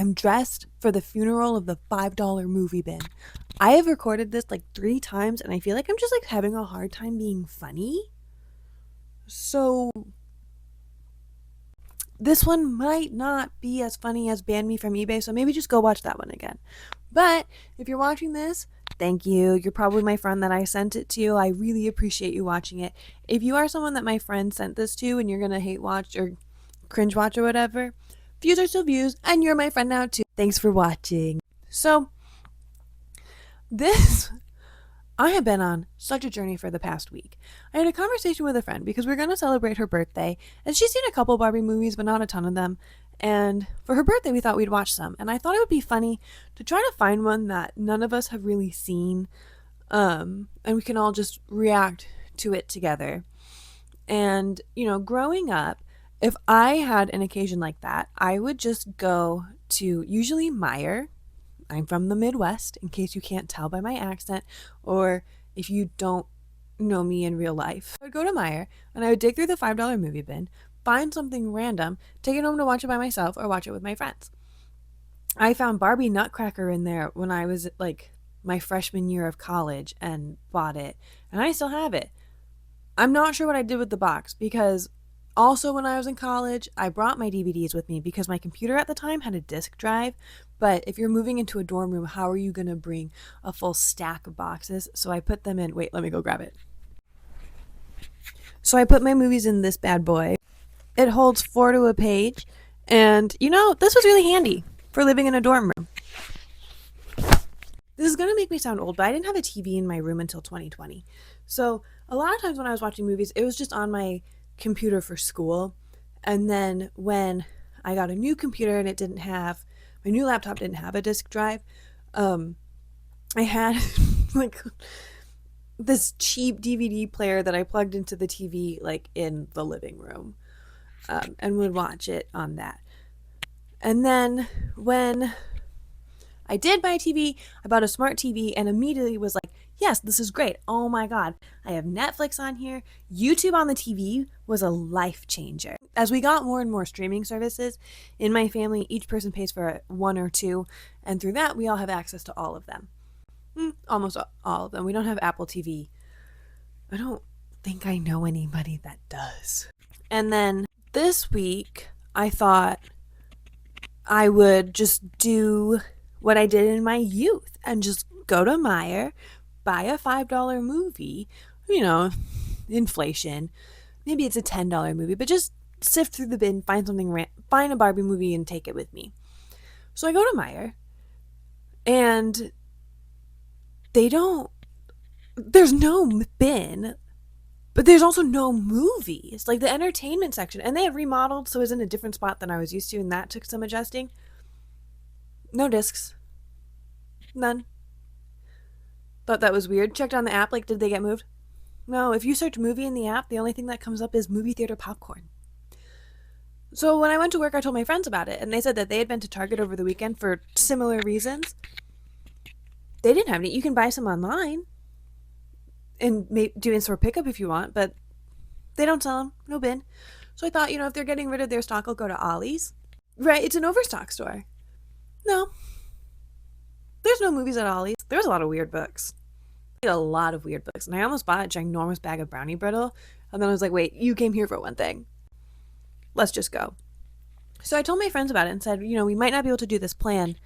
I'm dressed for the funeral of the $5 movie bin. I have recorded this like 3 times and I feel like I'm just like having a hard time being funny. So this one might not be as funny as Ban Me from eBay, so maybe just go watch that one again. But if you're watching this, thank you. You're probably my friend that I sent it to. I really appreciate you watching it. If you are someone that my friend sent this to and you're going to hate watch or cringe watch or whatever, views are still views, and you're my friend now too. Thanks for watching. So, I have been on such a journey for the past week. I had a conversation with a friend because we're going to celebrate her birthday, and she's seen a couple Barbie movies, but not a ton of them. And for her birthday, we thought we'd watch some. And I thought it would be funny to try to find one that none of us have really seen, and we can all just react to it together. And, growing up, if I had an occasion like that, I would just go to usually Meijer. I'm from the Midwest, in case you can't tell by my accent, or if you don't know me in real life. I would go to Meijer, and I would dig through the $5 movie bin, find something random, take it home to watch it by myself, or watch it with my friends. I found Barbie Nutcracker in there when I was like my freshman year of college and bought it, and I still have it. I'm not sure what I did with the box because also when I was in college, I brought my DVDs with me because my computer at the time had a disk drive. But if you're moving into a dorm room, how are you going to bring a full stack of boxes? So I put them in. Wait, let me go grab it. So I put my movies in this bad boy. It holds 4 to a page. And, this was really handy for living in a dorm room. This is going to make me sound old, but I didn't have a TV in my room until 2020. So a lot of times when I was watching movies, it was just on my computer for school. And then when I got a new computer and my new laptop didn't have a disk drive, I had like this cheap DVD player that I plugged into the TV like in the living room, and would watch it on that. And then when I did buy a TV, I bought a smart TV and immediately was like, yes, this is great. Oh my God, I have Netflix on here. YouTube on the TV was a life changer. As we got more and more streaming services in my family, each person pays for 1 or 2. And through that, we all have access to all of them. Almost all of them. We don't have Apple TV. I don't think I know anybody that does. And then this week, I thought I would just do what I did in my youth and just go to Meijer, buy a $5 movie, inflation. Maybe it's a $10 movie, but just sift through the bin, find a Barbie movie and take it with me. So I go to Meijer and there's no bin, but there's also no movies, like the entertainment section. And they have remodeled, so it's in a different spot than I was used to, and that took some adjusting. No discs. None. Thought that was weird. Checked on the app, like, did they get moved? No, if you search movie in the app, the only thing that comes up is movie theater popcorn. So when I went to work, I told my friends about it, and they said that they had been to Target over the weekend for similar reasons. They didn't have any. You can buy some online and do in-store pickup if you want, but they don't sell them. No bin. So I thought, if they're getting rid of their stock, I'll go to Ollie's. Right, it's an overstock store. No. There's no movies at Ollie's. There's a lot of weird books. A lot of weird books. And I almost bought a ginormous bag of brownie brittle. And then I was like, wait, you came here for one thing. Let's just go. So I told my friends about it and said, we might not be able to do this plan.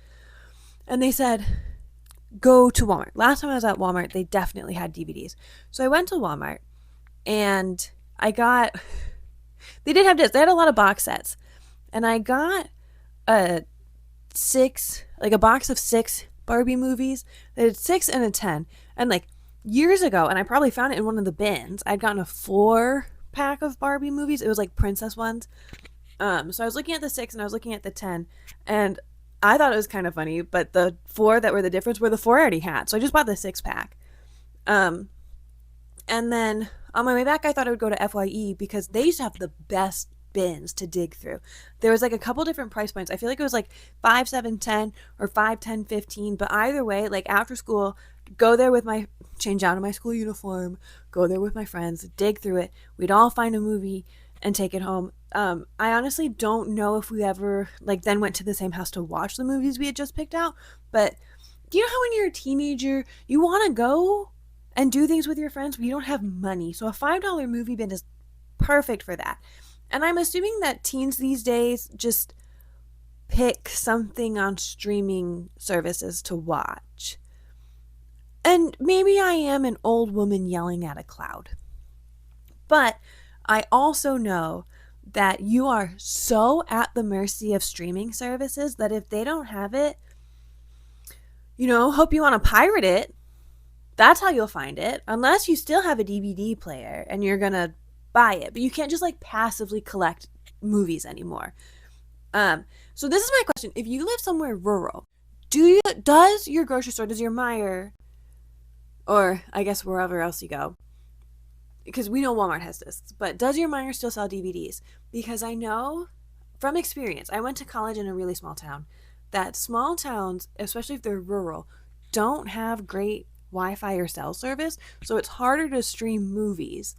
And they said, go to Walmart. Last time I was at Walmart, they definitely had DVDs. So I went to Walmart and they did have discs. They had a lot of box sets. And I got a box of 6 Barbie movies. They had 6 and a 10. And like years ago, and I probably found it in one of the bins, I'd gotten a 4-pack of Barbie movies. It was like princess ones. So I was looking at the 6 and I was looking at the 10, and I thought it was kind of funny, but the 4 that were the difference were the 4 I already had. So I just bought the 6-pack. And then on my way back, I thought I would go to FYE because they used to have the best bins to dig through. There was like a couple different price points. I feel like it was like 5, 7, 10 or 5, 10, 15. But either way, like after school, go there with change out of my school uniform, go there with my friends, dig through it. We'd all find a movie and take it home. I honestly don't know if we ever like then went to the same house to watch the movies we had just picked out, but do you know how when you're a teenager you want to go and do things with your friends but you don't have money? So a $5 movie bin is perfect for that. And I'm assuming that teens these days just pick something on streaming services to watch. And maybe I am an old woman yelling at a cloud. But I also know that you are so at the mercy of streaming services that if they don't have it, hope you want to pirate it. That's how you'll find it, unless you still have a DVD player and you're going to buy it. But you can't just like passively collect movies anymore. So this is my question. If you live somewhere rural, does your grocery store, does your Meijer, or I guess wherever else you go, because we know Walmart has this, but does your Meijer still sell DVDs? Because I know from experience, I went to college in a really small town, that small towns, especially if they're rural, don't have great Wi-Fi or cell service, so it's harder to stream movies.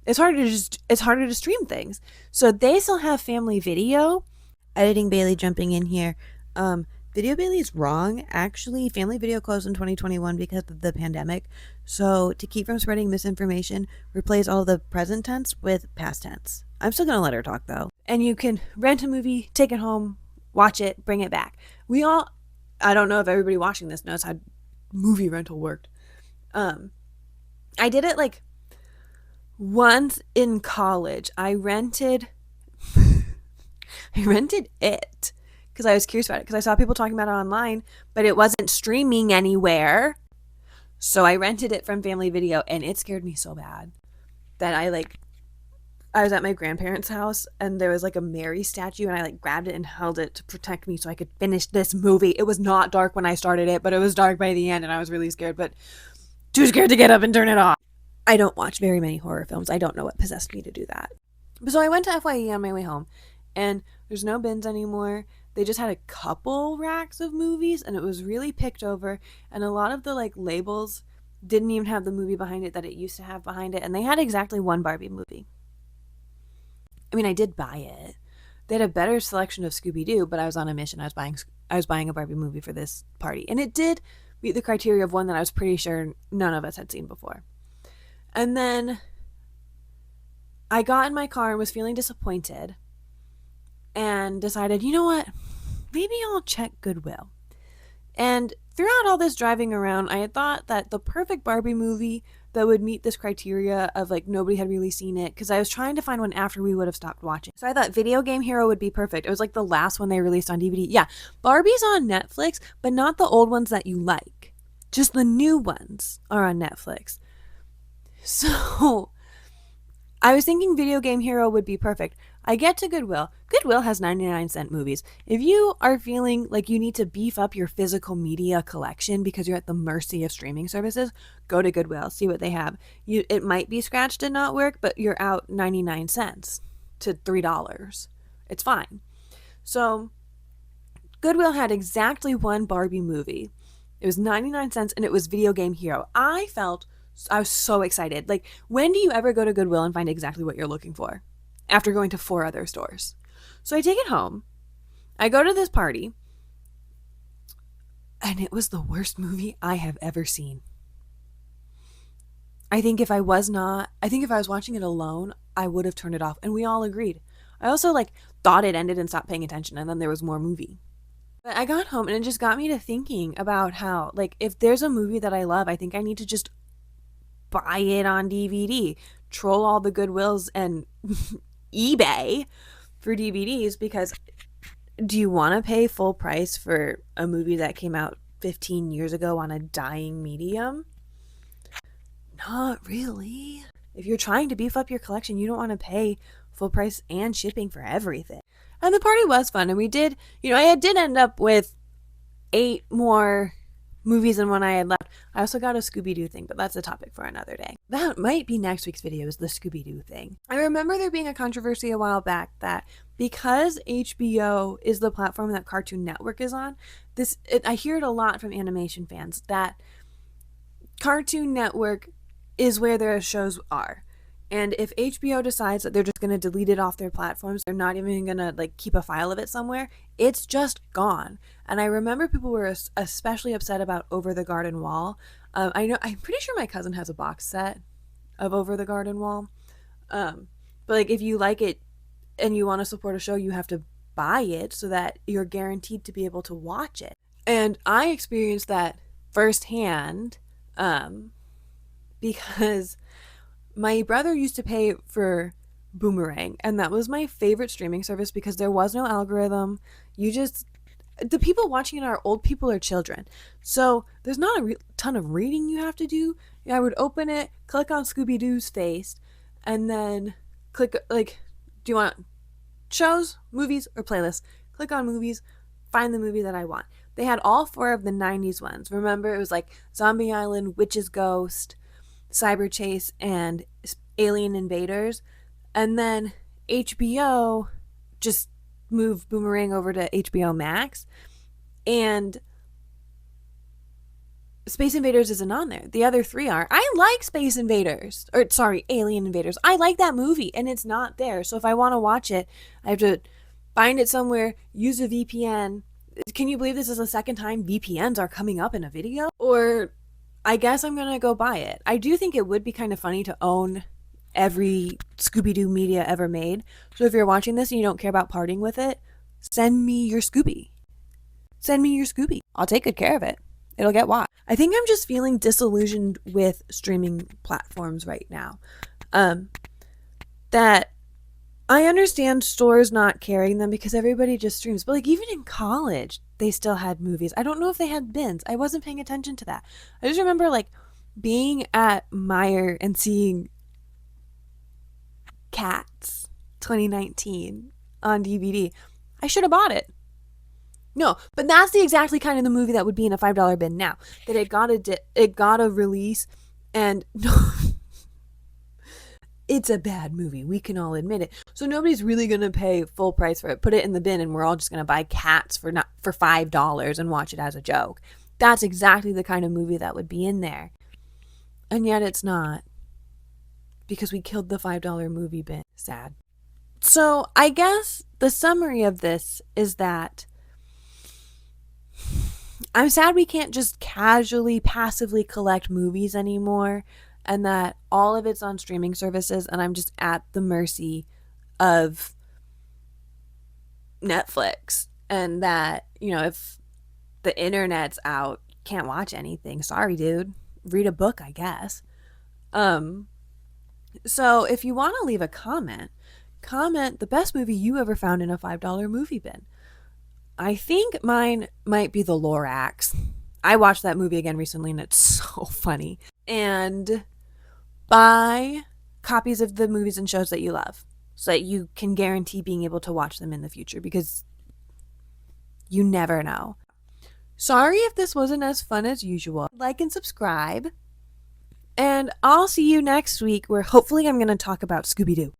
It's harder to stream things. So they still have Family Video. Editing Bailey jumping in here. Video Bailey is wrong. Actually, Family Video closed in 2021 because of the pandemic. So to keep from spreading misinformation, replace all the present tense with past tense. I'm still going to let her talk though. And you can rent a movie, take it home, watch it, bring it back. I don't know if everybody watching this knows how movie rental worked. I did it like once in college. I rented it because I was curious about it, because I saw people talking about it online, but it wasn't streaming anywhere. So I rented it from Family Video, and it scared me so bad that I was at my grandparents' house, and there was like a Mary statue, and I like grabbed it and held it to protect me so I could finish this movie. It was not dark when I started it, but it was dark by the end, and I was really scared, but too scared to get up and turn it off. I don't watch very many horror films. I don't know what possessed me to do that. So I went to FYE on my way home, and there's no bins anymore. They just had a couple racks of movies, and it was really picked over, and a lot of the like labels didn't even have the movie behind it that it used to have behind it, and they had exactly one Barbie movie. I mean, I did buy it. They had a better selection of Scooby-Doo, but I was on a mission. I was buying a Barbie movie for this party, and it did meet the criteria of one that I was pretty sure none of us had seen before. And then I got in my car and was feeling disappointed and decided, you know what? Maybe I'll check Goodwill. And throughout all this driving around, I had thought that the perfect Barbie movie that would meet this criteria of like nobody had really seen it, because I was trying to find one after we would have stopped watching. So I thought Video Game Hero would be perfect. It was like the last one they released on DVD. Yeah, Barbie's on Netflix, but not the old ones that you like. Just the new ones are on Netflix. So I was thinking Video Game Hero would be perfect. I get to Goodwill. Goodwill has 99-cent movies. If you are feeling like you need to beef up your physical media collection because you're at the mercy of streaming services, go to Goodwill, see what they have. It might be scratched and not work, but you're out 99 cents to $3. It's fine. So Goodwill had exactly one Barbie movie. It was 99 cents, and it was Video Game Hero. I was so excited. Like, when do you ever go to Goodwill and find exactly what you're looking for after going to 4 other stores? So I take it home. I go to this party, and it was the worst movie I have ever seen. I think if I was watching it alone, I would have turned it off, and we all agreed. I also thought it ended and stopped paying attention, and then there was more movie. But I got home, and it just got me to thinking about how, if there's a movie that I love, I think I need to just buy it on DVD, troll all the Goodwills and eBay for DVDs, because do you want to pay full price for a movie that came out 15 years ago on a dying medium? Not really. If you're trying to beef up your collection, you don't want to pay full price and shipping for everything. And the party was fun, and we did, I did end up with 8 more movies than when I had left. I also got a Scooby-Doo thing, but that's a topic for another day. That might be next week's video, is the Scooby-Doo thing. I remember there being a controversy a while back that because HBO is the platform that Cartoon Network is on, I hear it a lot from animation fans, that Cartoon Network is where their shows are. And if HBO decides that they're just going to delete it off their platforms, they're not even going to like keep a file of it somewhere, it's just gone. And I remember people were especially upset about Over the Garden Wall. I'm pretty sure my cousin has a box set of Over the Garden Wall. But like if you like it and you want to support a show, you have to buy it so that you're guaranteed to be able to watch it. And I experienced that firsthand because my brother used to pay for Boomerang, and that was my favorite streaming service because there was no algorithm. The people watching it are old people or children. So there's not a ton of reading you have to do. I would open it, click on Scooby-Doo's face, and then click, like, do you want shows, movies, or playlists? Click on movies, find the movie that I want. They had all 4 of the 90s ones. Remember, it was like Zombie Island, Witch's Ghost, Cyber Chase, and Alien Invaders. And then HBO just moved Boomerang over to HBO Max, and Space Invaders isn't on there. The other 3 are. I like Space Invaders, or sorry, Alien Invaders. I like that movie, and it's not there. So if I want to watch it, I have to find it somewhere, use a VPN. Can you believe this is the second time VPNs are coming up in a video? Or I guess I'm going to go buy it. I do think it would be kind of funny to own every Scooby-Doo media ever made. So if you're watching this and you don't care about parting with it, send me your Scooby. Send me your Scooby. I'll take good care of it. It'll get watched. I think I'm just feeling disillusioned with streaming platforms right now. That I understand stores not carrying them because everybody just streams. But like even in college, they still had movies. I don't know if they had bins. I wasn't paying attention to that. I just remember like being at Meijer and seeing Cats 2019 on DVD. I should have bought it. No, but that's the exactly kind of the movie that would be in a $5 bin now. That it got a release, and no, it's a bad movie. We can all admit it. So nobody's really gonna pay full price for it. Put it in the bin, and we're all just gonna buy Cats for $5 and watch it as a joke. That's exactly the kind of movie that would be in there, and yet it's not, because we killed the $5 movie bin. Sad. So I guess the summary of this is that I'm sad we can't just casually, passively collect movies anymore, and that all of it's on streaming services, and I'm just at the mercy of Netflix. And that, if the internet's out, can't watch anything. Sorry, dude. Read a book, I guess. So if you want to leave a comment the best movie you ever found in a $5 movie bin. I think mine might be The Lorax. I watched that movie again recently and it's so funny. And buy copies of the movies and shows that you love so that you can guarantee being able to watch them in the future, because you never know. Sorry if this wasn't as fun as usual. Like and subscribe. And I'll see you next week where hopefully I'm going to talk about Scooby-Doo.